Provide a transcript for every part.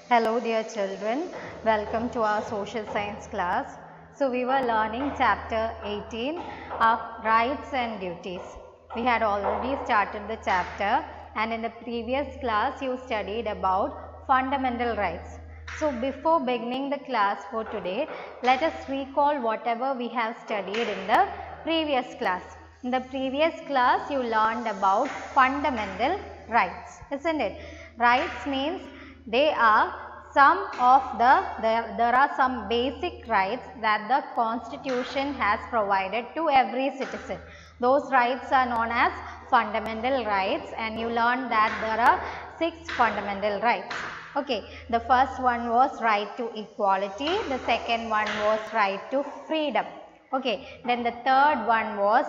Hello dear children, welcome to our social science class. So we were learning chapter 18 of rights and duties. We had already started the chapter and in the previous class you studied about fundamental rights. So before beginning the class for today, let us recall whatever we have studied in the previous class. In the previous class you learned about fundamental rights, isn't it? Rights means they are some of there are some basic rights that the constitution has provided to every citizen. Those rights are known as fundamental rights, and you learned that there are 6 fundamental rights. Okay, the first one was right to equality, the second one was right to freedom. Okay, then the third one was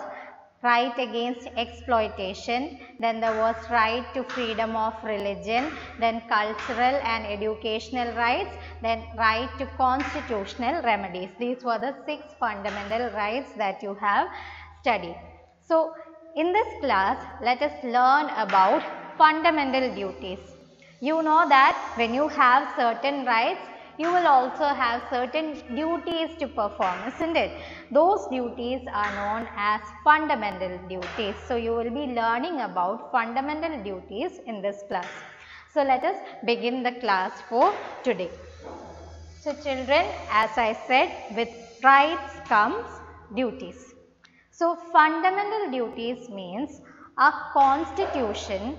right against exploitation, then there was right to freedom of religion, then cultural and educational rights, then right to constitutional remedies. These were the 6 fundamental rights that you have studied. So, in this class, let us learn about fundamental duties. You know that when you have certain rights, you will also have certain duties to perform, isn't it? Those duties are known as fundamental duties. So, you will be learning about fundamental duties in this class. So, let us begin the class for today. So, children, as I said, with rights comes duties. So, fundamental duties means a constitution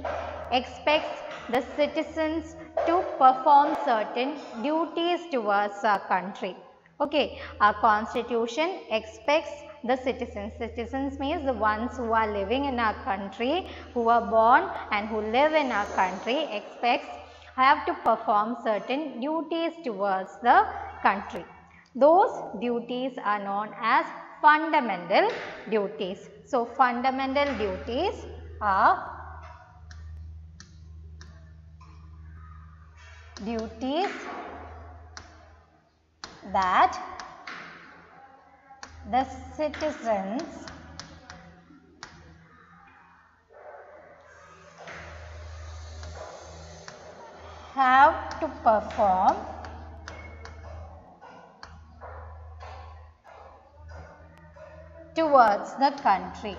expects the citizens to perform certain duties towards our country. Okay, our constitution expects the citizens. Citizens means the ones who are living in our country, who are born and who live in our country, have to perform certain duties towards the country. Those duties are known as fundamental duties. So, fundamental duties are duties that the citizens have to perform towards the country.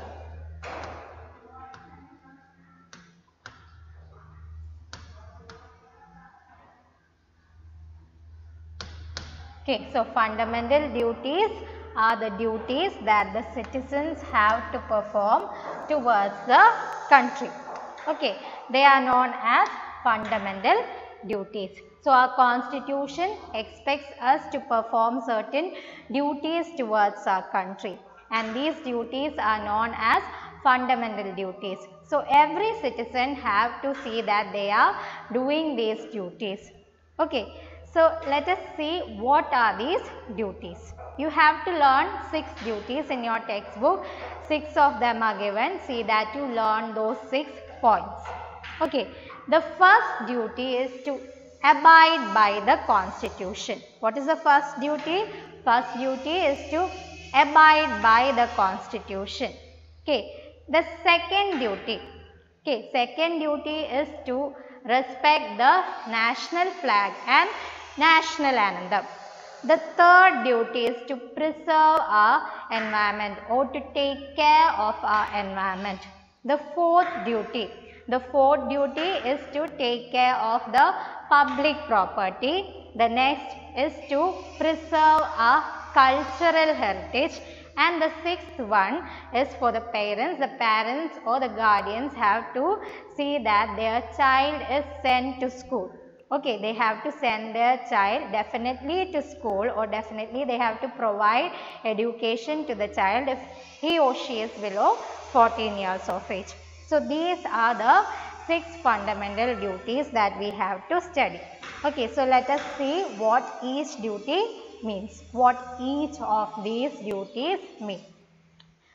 Okay, so fundamental duties are the duties that the citizens have to perform towards the country. Okay, they are known as fundamental duties. So, our constitution expects us to perform certain duties towards our country, and these duties are known as fundamental duties. So, every citizen have to see that they are doing these duties. Okay. So, let us see what are these duties. You have to learn 6 duties in your textbook. 6 of them are given. See that you learn those 6 points. Okay. The first duty is to abide by the constitution. What is the first duty? First duty is to abide by the constitution. Okay. The second duty. Okay. Second duty is to respect the national flag and national anthem. The third duty is to preserve our environment or to take care of our environment. The fourth duty is to take care of the public property. The next is to preserve our cultural heritage. And the sixth one is for the parents. The parents or the guardians have to see that their child is sent to school. Okay, they have to send their child definitely to school, or definitely they have to provide education to the child if he or she is below 14 years of age. So, these are the 6 fundamental duties that we have to study. Okay, so let us see what each duty means, what each of these duties mean.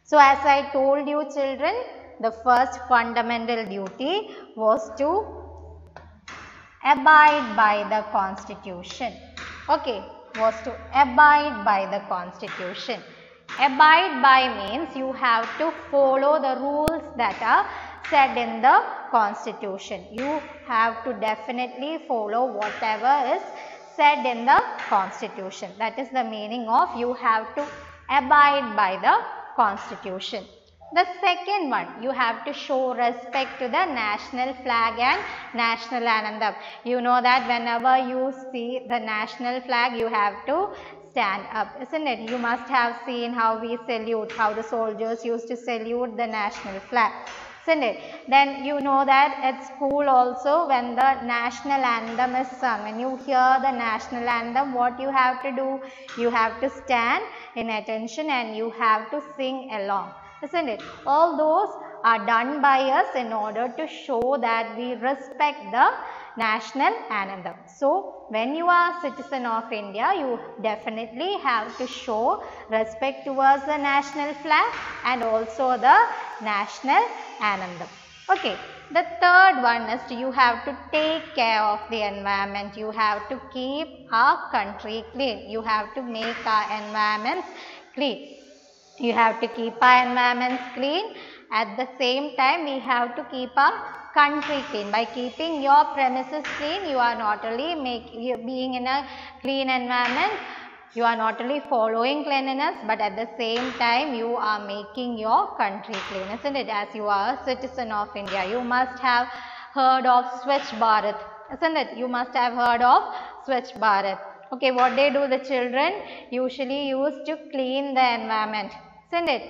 So, as I told you children, the first fundamental duty was to abide by the constitution. Okay, was to abide by the constitution. Abide by means you have to follow the rules that are said in the constitution. You have to definitely follow whatever is said in the constitution. That is the meaning of you have to abide by the constitution. The second one, you have to show respect to the national flag and national anthem. You know that whenever you see the national flag, you have to stand up, isn't it? You must have seen how we salute, how the soldiers used to salute the national flag, isn't it? Then you know that at school also, when the national anthem is sung, when you hear the national anthem, what you have to do? You have to stand in attention and you have to sing along, isn't it? All those are done by us in order to show that we respect the national anthem. So, when you are a citizen of India, you definitely have to show respect towards the national flag and also the national anthem. Okay. The third one is you have to take care of the environment. You have to keep our country clean. You have to make our environments clean. You have to keep our environments clean. At the same time, we have to keep our country clean. By keeping your premises clean, you are not only being in a clean environment, you are not only following cleanliness, but at the same time, you are making your country clean, isn't it? As you are a citizen of India, you must have heard of Swachh Bharat, isn't it? You must have heard of Swachh Bharat. Okay, what they do, the children usually used to clean the environment, isn't it?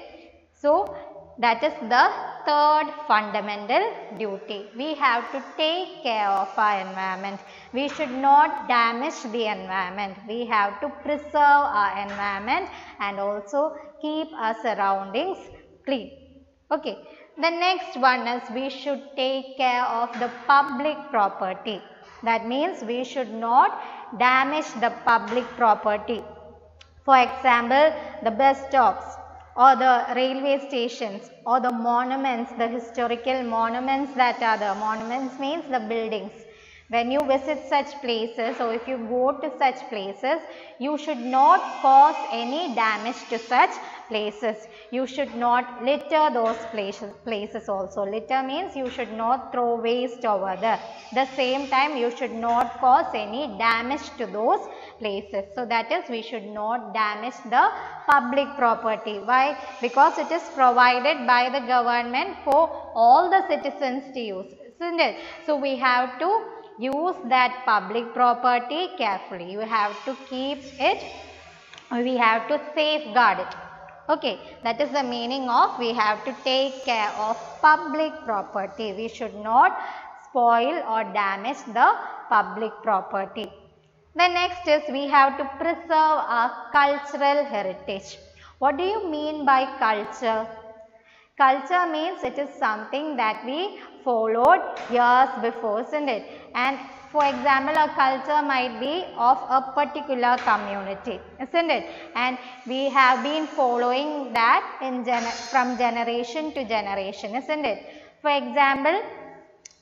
So, that is the third fundamental duty. We have to take care of our environment. We should not damage the environment. We have to preserve our environment and also keep our surroundings clean. Okay. The next one is we should take care of the public property. That means we should not damage the public property. For example, the bus stops or the railway stations or the monuments, the historical monuments that are there. Monuments means the buildings. When you visit such places or if you go to such places, you should not cause any damage to such places. You should not litter those places also. Litter means you should not throw waste over there. The same time, you should not cause any damage to those places. So, that is we should not damage the public property. Why? Because it is provided by the government for all the citizens to use, isn't it? So, we have to use that public property carefully. You have to keep it, we have to safeguard it. Okay, that is the meaning of we have to take care of public property. We should not spoil or damage the public property. The next is we have to preserve our cultural heritage. What do you mean by culture? Culture means it is something that we followed years before, isn't it? And for example, a culture might be of a particular community, isn't it? And we have been following that from generation to generation, isn't it? For example,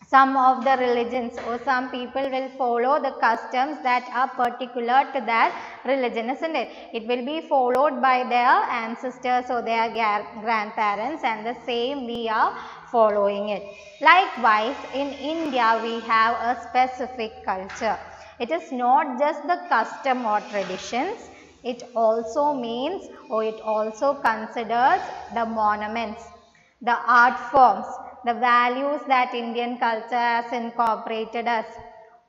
some of the religions or some people will follow the customs that are particular to that religion, isn't it? It will be followed by their ancestors or their grandparents, and the same we are following it. Likewise, in India we have a specific culture. It is not just the custom or traditions, it also means or it also considers the monuments, the art forms, the values that Indian culture has incorporated us.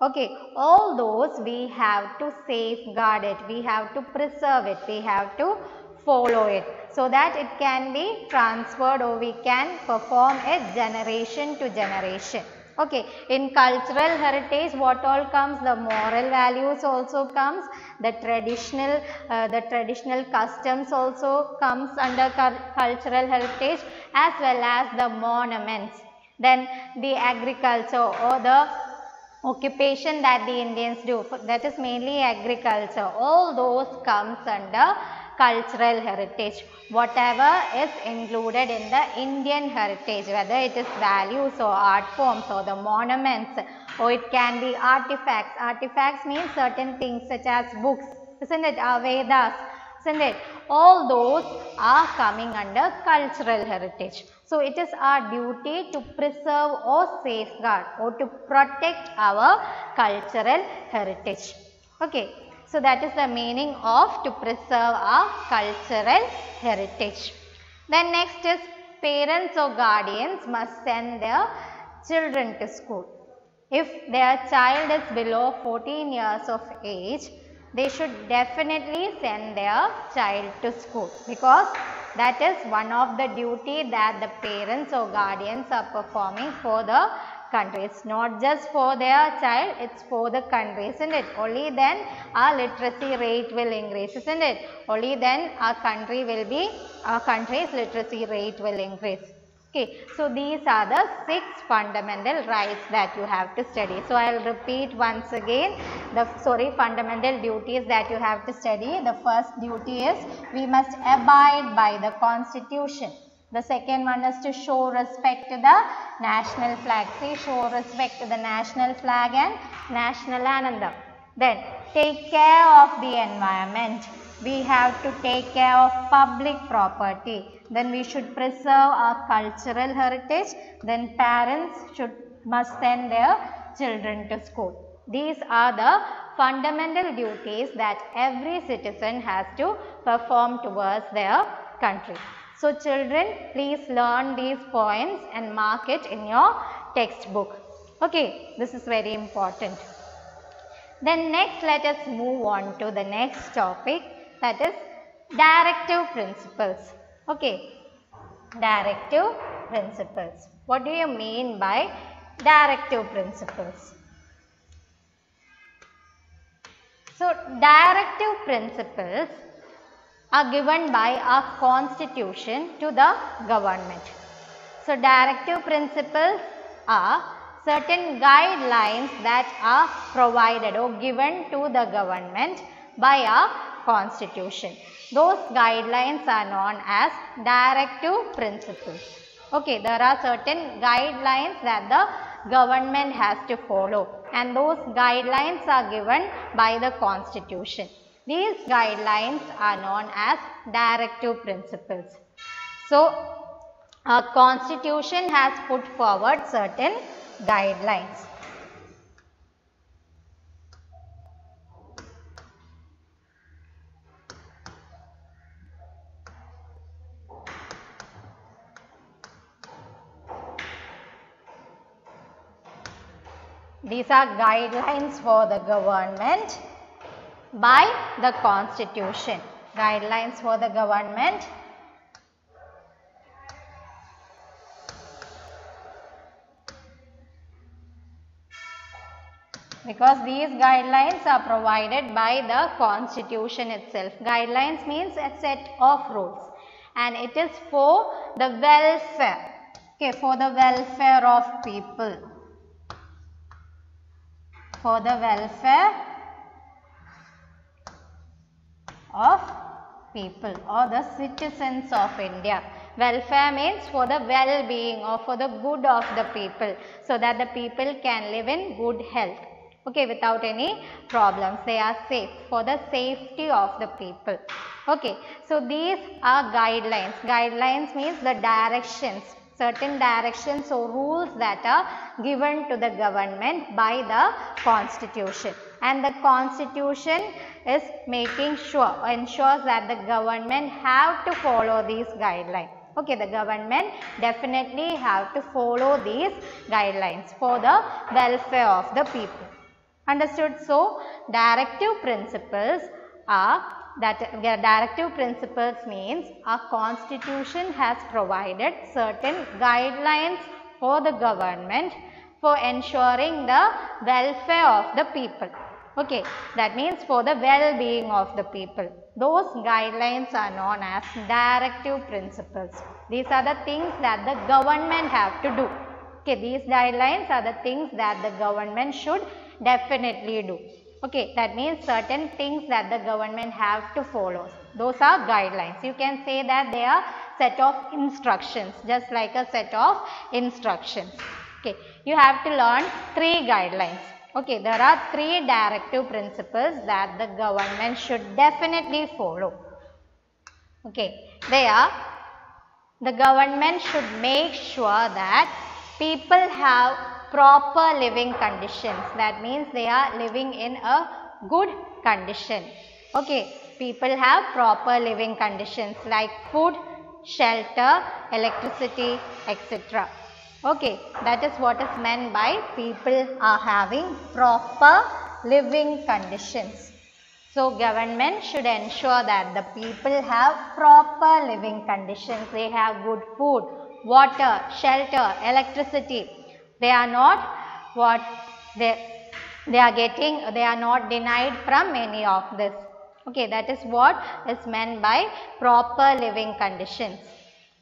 Okay, all those we have to safeguard it, we have to preserve it, we have to follow it so that it can be transferred or we can perform it generation to generation. Okay, in cultural heritage what all comes? The moral values also comes, the traditional customs also comes under cultural heritage, as well as the monuments. Then the agriculture or the occupation that the Indians do, that is mainly agriculture, all those comes under cultural heritage. Whatever is included in the Indian heritage, whether it is values or art forms or the monuments, or it can be artifacts. Artifacts means certain things such as books, isn't it? Our Vedas. isn't it? All those are coming under cultural heritage. So it is our duty to preserve or safeguard or to protect our cultural heritage. Okay, so that is the meaning of to preserve our cultural heritage. Then next is parents or guardians must send their children to school. If their child is below 14 years of age, they should definitely send their child to school, because that is one of the duty that the parents or guardians are performing for the country. It's not just for their child, it's for the country, isn't it? Only then our literacy rate will increase, isn't it? Only then our country's literacy rate will increase. Okay, so these are the 6 fundamental rights that you have to study. So I will repeat once again fundamental duties that you have to study. The first duty is we must abide by the constitution. The second one is to show respect to the national flag. Say show respect to the national flag and national anthem. Then take care of the environment. We have to take care of public property. Then we should preserve our cultural heritage. Then parents must send their children to school. These are the fundamental duties that every citizen has to perform towards their country. So children, please learn these points and mark it in your textbook. Okay, this is very important. Then next let us move on to the next topic, that is directive principles. Okay, directive principles. What do you mean by directive principles? So directive principles are given by our constitution to the government. So directive principles are certain guidelines that are provided or given to the government by our constitution. Those guidelines are known as directive principles. Okay, there are certain guidelines that the government has to follow, and those guidelines are given by the constitution. These guidelines are known as directive principles. So, our constitution has put forward certain guidelines. These are guidelines for the government by the constitution. Guidelines for the government because these guidelines are provided by the constitution itself. Guidelines means a set of rules, and it is for the welfare. Okay, for the welfare of people. For the welfare of people or the citizens of India. Welfare means for the well-being or for the good of the people, so that the people can live in good health. Okay, without any problems. They are safe, for the safety of the people. Okay, so these are guidelines. Guidelines means the directions, certain directions or rules that are given to the government by the constitution. And the constitution is making sure, ensures that the government have to follow these guidelines. Okay, the government definitely have to follow these guidelines for the welfare of the people. Understood? So, directive principles means our constitution has provided certain guidelines for the government for ensuring the welfare of the people. Okay, that means for the well-being of the people. Those guidelines are known as directive principles. These are the things that the government have to do. Okay, these guidelines are the things that the government should definitely do. Okay, that means certain things that the government have to follow. Those are guidelines. You can say that they are set of instructions, just like a set of instructions. Okay, you have to learn 3 guidelines. Okay, there are 3 directive principles that the government should definitely follow. Okay, there the government should make sure that people have proper living conditions. That means they are living in a good condition. Okay, people have proper living conditions like food, shelter, electricity, etc. Okay, that is what is meant by people are having proper living conditions. So, government should ensure that the people have proper living conditions. They have good food, water, shelter, electricity. They are not what they are getting, they are not denied from any of this. Okay, that is what is meant by proper living conditions.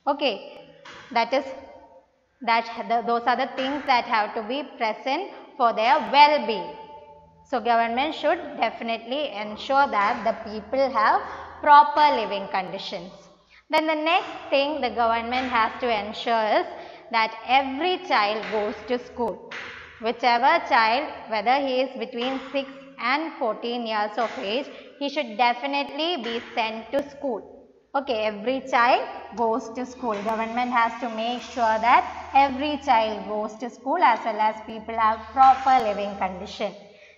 Okay, those are the things that have to be present for their well-being. So, government should definitely ensure that the people have proper living conditions. Then the next thing the government has to ensure is that every child goes to school. Whichever child, whether he is between 6 and 14 years of age, he should definitely be sent to school. Okay, every child goes to school. Government has to make sure that every child goes to school as well as people have proper living condition.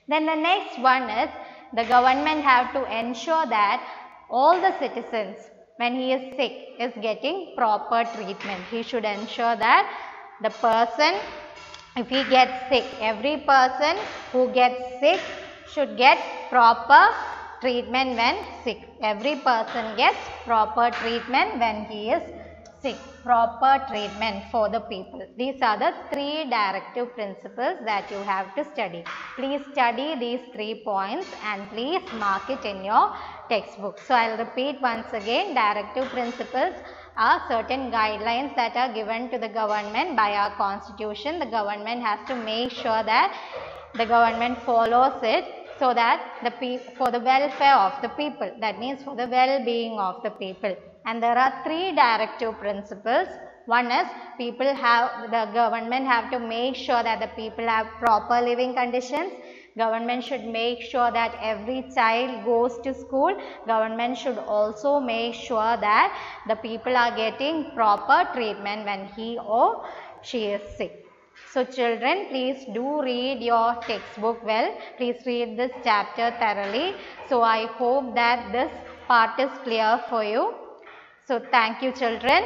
Then the next one is the government have to ensure that all the citizens when he is sick is getting proper treatment. He should ensure that the person, if he gets sick, every person who gets sick should get proper treatment when sick. Every person gets proper treatment when he is sick. Proper treatment for the people. These are the 3 directive principles that you have to study. Please study these 3 points and please mark it in your textbook. So, I will repeat once again. Directive principles are certain guidelines that are given to the government by our constitution. The government has to make sure that the government follows it so that for the welfare of the people, that means for the well-being of the people. And there are 3 directive principles. One is the government have to make sure that the people have proper living conditions. Government should make sure that every child goes to school. Government should also make sure that the people are getting proper treatment when he or she is sick. So, children, please do read your textbook well. Please read this chapter thoroughly. So, I hope that this part is clear for you. So, thank you, children.